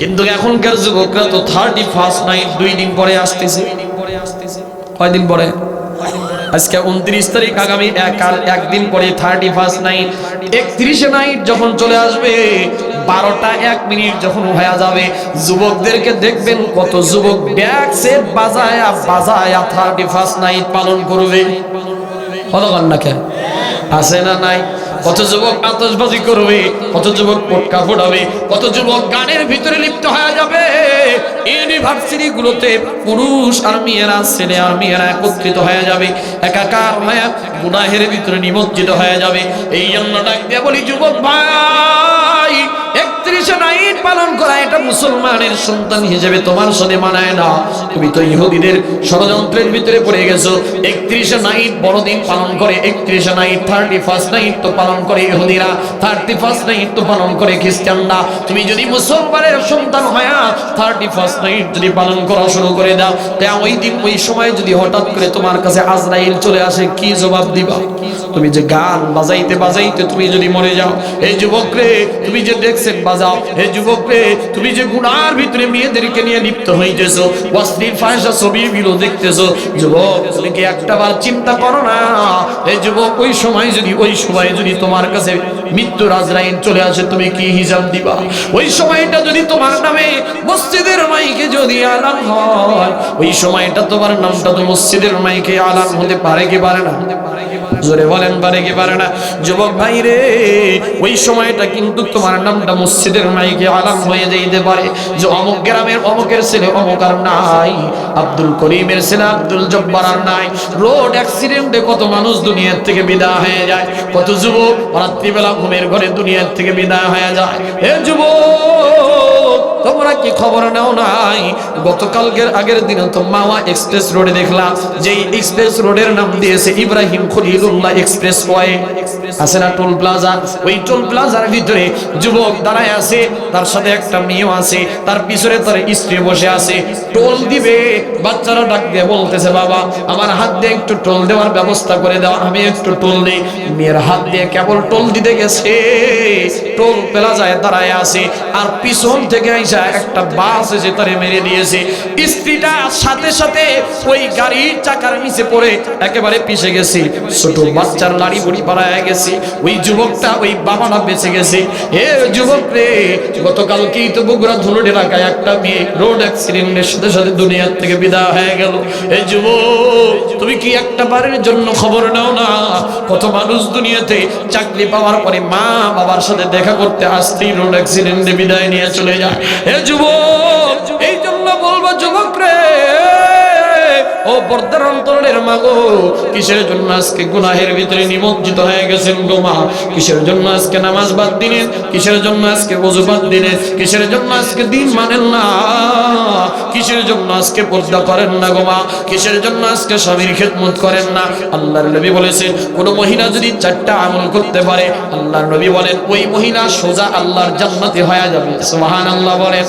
কিন্তু এখনকার যুবকরা তো 31st নাইট 2 দিন পরে আসতেছে। কয়দিন পরে? আজকে 29 তারিখ, আগামী একদিন পরে 31st নাইট। 31 নাইট যখন চলে আসবে, 12টা 1 মিনিট যখন হয়ে যাবে, যুবকদেরকে দেখবেন কত যুবক ব্যাগ সেট বাজায়া 31st নাইট পালন করবে। হলো না কেন? আছে না নাই? কত যুবক আতশবাজি করবে, কত যুবক পটকা ফোড়াবে, কত যুবক গানের ভিতরে লিপ্ত হয়ে যাবে। ইউনিভার্সিটি গুলোতে পুরুষ আর মেয়েরা, ছেলে আর মেয়েরা একত্রিত হয়ে যাবে, একাকার হয়ে গুনাহের ভিতরে নিমজ্জিত হয়ে যাবে। এই জন্য ডাক দিয়ে বলি, যুবক ভাই, 31 নাইট পালন করা এটা মুসলমানের সন্তান হিসেবে তোমার সাথে মানায় না। তুমি তো ইহুদিদের ষড়যন্ত্রের ভিতরে পড়ে গেছো। 31 নাইট বড়দিন পালন করে, 31 নাইট 31st নাইট তো পালন করে ইহুদিরা, 31st নাইট তো পালন করে খ্রিস্টানরা। তুমি যদি মুসলমানের সন্তান হয়া 31st নাইট যদি পালন করা শুরু করে দাও, তা ওই দিন ওই সময় যদি হঠাৎ করে তোমার কাছে আজরাইল চলে আসে, কি জবাব দিবা? তুমি যে গান বাজাইতে বাজাইতে তুমি যদি মরে যাও, এই যুবক রে তুমি যে দেখছেন বাজাও, এই যুবক রে তুমি যে গুনার ভিতরে মেয়েদেরকে নিয়ে লিপ্ত হইতেছো, অশ্লীল ফাহিশা ছবিগুলো দেখতেছো, যুবক তুমি কি একটাবার চিন্তা করো না? এই যুবক ওই সময় যদি তোমার কাছে মৃত্যুর আজরাইল চলে আসে, তুমি কি হিসাব দিবা? ওই সময়টা যদি তোমার নামে মসজিদের মাইকে যদি আলান হয়, ওই সময়টা তোমার নামটা তো মসজিদের মাইকে আলান হতে পারে কি পারে না? জোরে বলেন, পারে কি পারে না? যুবক ভাই রে, ওই সময়টা কিন্তু তোমার নামটা মসজিদের মাইকে আলান হয়ে যাইতে পারে যে অমুক গ্রামের অমুকের ছেলে অমুক আর নাই, আব্দুল করিমের ছেলে আব্দুল জব্বার আর নাই। রোড অ্যাক্সিডেন্টে কত মানুষ দুনিয়ার থেকে বিদায় হয়ে যায়, কত যুবক রাত্রিবেলা ঘুমের ঘরে দুনিয়ার থেকে বিদায় হয়ে যায়। হে যুবক, তোমরা কি খবর নাও নাই? গতকালকের আগের দিনে তো মাওয়া এক্সপ্রেস রোডে দেখলাম, যেই এক্সপ্রেস রোডের নাম দিয়েছে ইব্রাহিম খলিলুল্লাহ এক্সপ্রেস ওয়ে। আছে না টোল প্লাজা? ওই টোল প্লাজার ভিতরে যুবক দাঁড়ায় আছে, তার সাথে একটা মেয়েও আছে, তার পিছনে তার স্ত্রী বসে আছে। টোল দিবে, বাচ্চারা ডাক দিয়ে বলতেছে, বাবা আমার হাত দিয়ে একটু টোল দেওয়ার ব্যবস্থা করে দাও, আমি একটু টোল দিই। মেয়ের হাত দিয়ে কেবল টোল দিতে গেছে, টোল প্লাজায় দাঁড়ায় আছে, আর পিছন থেকে আইসা একটা বাস এসে তারে মেরে দিয়েছে। স্ত্রীটা সাথে সাথে ওই গাড়ির চাকার নিচে পড়ে একেবারে পিষে গেছে, ছোট বাচ্চার লাড়ি বুড়ি পাড়ায় গেছে। ওই যুবকটা, ওই বাবাটা বেঁচে গেছে। এ যুবক রে, গতকালকেই তো বগুড়া ধুনুট এলাকায় একটা মেয়ে রোড অ্যাক্সিডেন্টের সাথে সাথে দুনিয়ার থেকে বিদায় হয়ে গেল। এই যুবক, তুমি কি একটা বারের জন্য খবর নাও না? কত মানুষ দুনিয়াতে চাকরি পাওয়ার পরে মা বাবার সাথে দেখা করতে আসতেই রোড অ্যাক্সিডেন্টে বিদায় নিয়ে চলে যায়। হে যুবক, এই জন্য বলবো যুবক রে, ও পর্দার অন্তরের মাগো, কিসের জন্য আজকে গুনাহের ভিতরে নিমজ্জিত হয়ে গেছেন গো মা? কিসের জন্য আজকে নামাজ বাদ দিলেন? কিসের জন্য আজকে ওযু বাদ দিলেন? কিসের জন্য আজকে দিন মানেন না? কিসের জন্য আজকে পর্দা করেন না গো মা? কিসের জন্য আজকে স্বামীর খেদমত করেন না? আল্লাহর নবী বলেছেন, কোন মহিলা যদি 4টা আমল করতে পারে, আল্লাহর নবী বলেন ওই মহিলা সোজা আল্লাহর জান্নাতে হয়ে যাবে। সুবহানাল্লাহ বলেন।